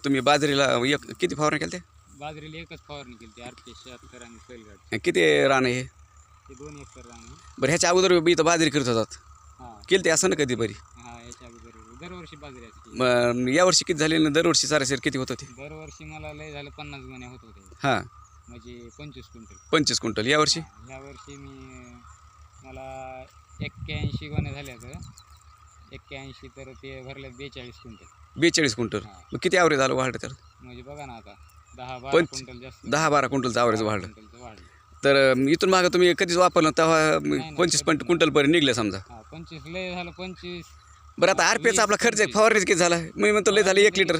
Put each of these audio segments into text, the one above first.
तुम्ही बाजरीला किती फवारणी केली बाजरीला एकच फवारणी केली RPS 76 आणि सैलगाड. किती रान आहे ते 2 एकर रान आहे. बरं ह्याच्या अगोदर बी इथं बाजरी करत होतात हां केली ते असं ना कधी बरी हां याच्या अगोदर दरवर्षी बाजरी असते. मग यावर्षी किती झाली आणि दरवर्षी सरासरी किती होत होती दरवर्षी मला लय झालं 50 गोण्या होत होते हां म्हणजे 25 क्विंटल. 25 क्विंटल यावर्षी यावर्षी मला 81 गोण्या झाल्या तर 81 तर ते भरले 42 क्विंटल. 42 क्विंटल मग किती ॲव्हरेज झालं वाढलं तर म्हणजे बघा ना आता 10-12 क्विंटल जास्त 10-12 क्विंटलचं ॲव्हरेज वाढलं क्विंटलचं वाढलं. तर इथून मागं तुम्ही कधीच वापरलं तेव्हा 25 क्विंटलपर्यंत निघले समजा. हां 25 लय झालं 25. बरं आता RPS आपला खर्च आहे फवारणीच किती झाला मी म्हणतो लय झालं 1 लिटर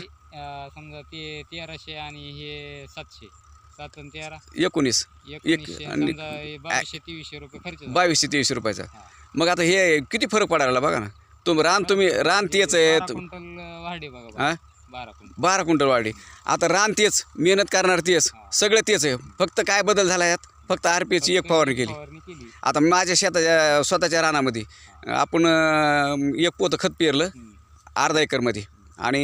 समजा ते 1300 आणि हे 700 7 आणि 13 19 1900 आणि समजा 2200-2300 रुपये खर्च झाला. 2200-2300 रुपयाचा हां. मग आता हे किती फरक पडायला बघा ना तुम्ही रान तेच आहे 12 क्विंटल वाढे बघा हां 12 क्विंटल. 12 क्विंटल वाढली आता रान तेच मेहनत करणार तेच सगळं तेच आहे फक्त काय बदल झाला यात फक्त RPS ची एक फवारणी केली. आता माझ्या शेताच्या स्वतःच्या रानामध्ये आपण एक पोतं खत पेरलं अर्धा एकरमध्ये आणि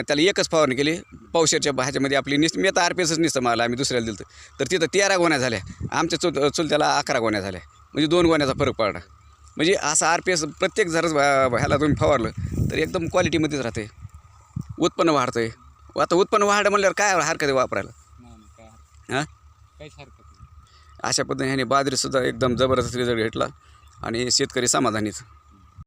त्याला एकच फवारणी केली पावशेरच्या ह्याच्यामध्ये आपली मी आता RPSच नसतं मला आम्ही दुसऱ्याला दिलं तर तिथं 13 गोण्या झाल्या आमच्या चुलत्याला 11 गोण्या झाल्या म्हणजे 2 गोण्याचा फरक पडला म्हणजे असा RPS प्रत्येक जर ह्याला तुम्ही फवारलं तर एकदम क्वालिटीमध्येच राहते उत्पन्न वाढतं आहे. आता उत्पन्न वाढलं म्हणल्यावर काय हरकत आहे वापरायला हां काहीच हरकत नाही. अशा पद्धतीने ह्याने बाजरीसुद्धा एकदम जबरदस्त रिझल्ट घेतला आणि शेतकरी समाधानीच.